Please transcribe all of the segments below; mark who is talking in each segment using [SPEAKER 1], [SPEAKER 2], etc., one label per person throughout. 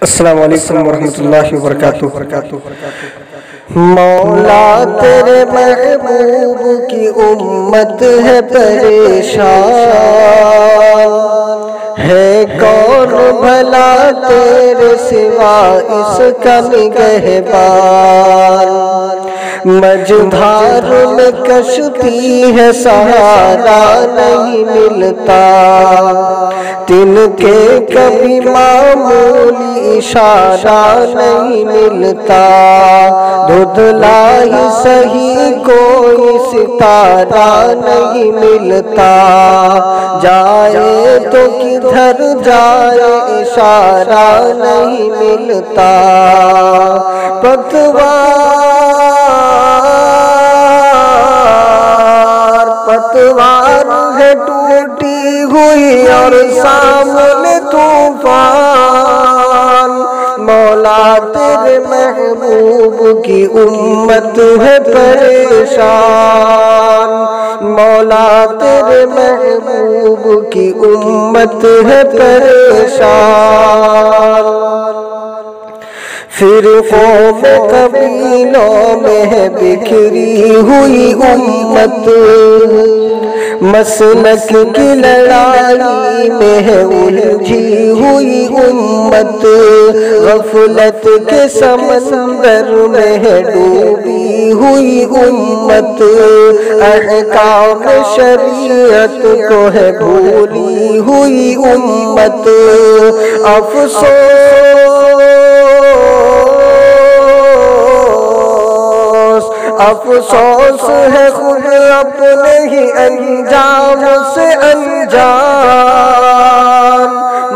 [SPEAKER 1] السلام علیکم ورحمۃ اللہ وبرکاتہ۔ مولا تیرے محبوب کی امت ہے پریشان، ہے کون بھلا تیرے سوا اس کا نگہبان۔ مجھدھار میں کشتی ہے سہارا نہیں ملتا، تن کے کبھی معمولی اشارہ نہیں ملتا۔ دھندلا ہی سہی کوئی ستارہ نہیں ملتا، جائے تو کدھر جائے اشارہ نہیں ملتا۔ پتوار ہے ٹوٹی ہوئی اور سامنے طوفان، مولا تیرے محبوب کی امت ہے پریشان، مولا تیرے محبوب کی امت ہے پریشان۔ فرقوں میں قبیلوں میں ہے بکھری ہوئی امت، مسلک کی لڑائی میں ہے الجھی ہوئی امت، غفلت کے سمندر میں ہے ڈوبی ہوئی امت، احکام شریعت کو ہے بھولی ہوئی امت۔ افسوس ہے خود اپنے ہی انجام سے انجان،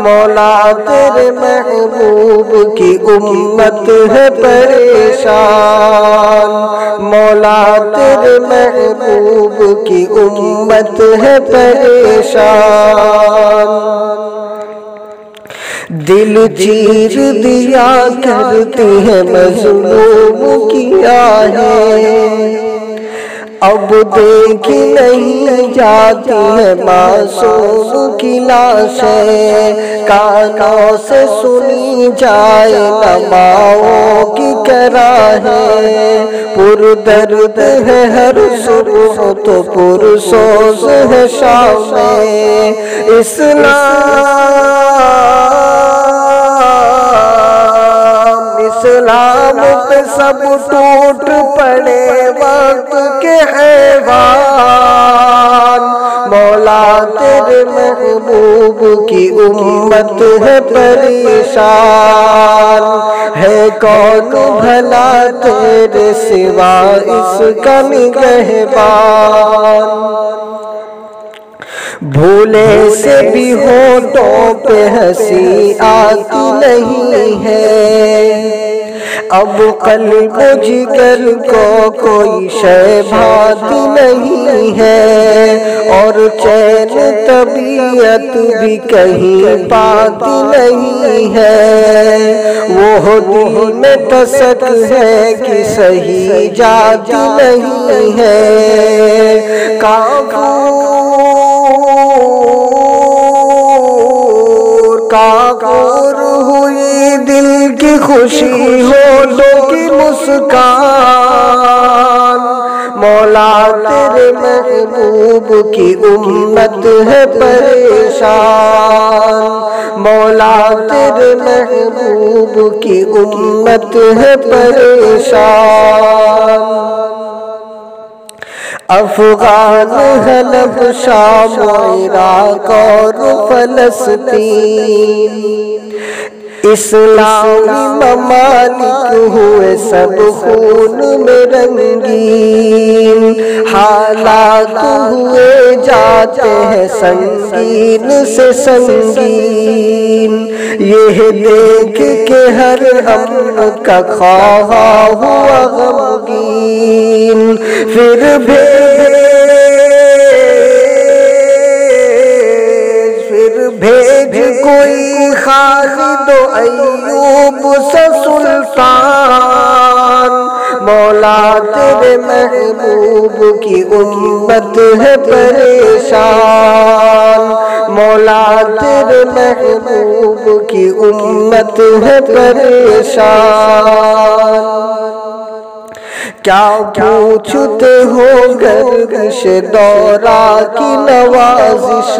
[SPEAKER 1] مولا تیرے محبوب کی امت ہے پریشان، مولا تیرے محبوب کی امت ہے پریشان۔ دل چیر دیا کرتی ہے مظلوم کی آہیں، اب دیکھی نہیں جاتی ہے معصوم کی لاشیں، کانوں سے سنی جائے نہ ماؤں کی کراہیں، پر درد ہے ہر صبح تو پر سوز ہے شام میں، اسلام پہ سب ٹوٹ پڑے وقت کے حیوان، مولا تیرے محبوب کی امت ہے پریشان، ہے کون بھلا تیرے سوا اس کا نگہبان۔ بھولے سے بھی ہونٹوں پہ ہنسی آتی نہیں ہے، اب قلب و جگر کو کوئی شے بھاتی نہیں ہے، اور چین طبیعت بھی کہیں پاتی نہیں ہے، وہ دل میں ٹسک ہے کہ صحیح جاتی نہیں ہے، کافور ہوئی دل کی خوشی ہونٹوں کی مسکان، مولا تیرے محبوب کی امت ہے پریشان، مولا تیرے محبوب کی امت ہے پریشان۔ افغان حلب شام عراق اور فلسطین، اسلامی ممالک ہوئے سب خون میں رنگین، حالات ہوئے جاتے ہیں سنگین سے سنگین، یہ دیکھ کے ہر امن کا خواہاں ہوا غمگین، پھر بھیج کوئی خالد و ایوب سا سلطان، مولا تیرے محبوب کی امت ہے پریشان، مولا تیرے محبوب کی امت ہے پریشان، کیا پوچھتے ہو گردش دورہ کی نوازش،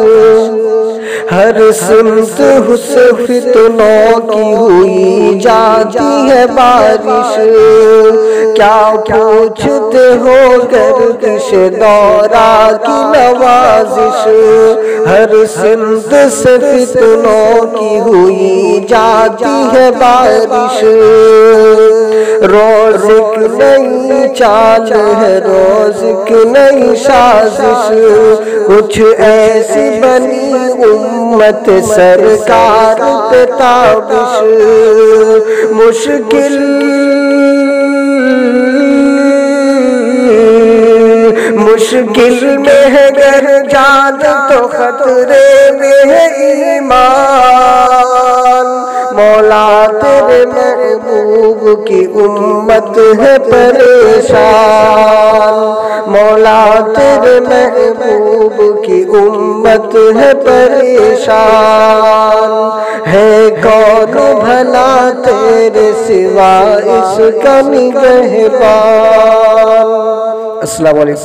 [SPEAKER 1] ہر سمت حسن فتنوں کی ہوئی جاتی ہے بارش، کیا پوچھتے ہو گردش دورہ کی نوازش، ہر سمت سے فتنوں کی ہوئی جاتی ہے بارش، روز ایک نئی چال ہے، روز ایک نئی سازش، کچھ ایسی بنی امت سرکار پہ تابش، مشکل میں ہے گر جان تو خطرے میں ہے ایمان، مولا تیرے محبوب کی امت ہے پریشان، مولا تیرے محبوب کی امت ہے پریشان، ہے کون بھلا تیرے سوا اس کا نگہبان۔ السلام علیکم۔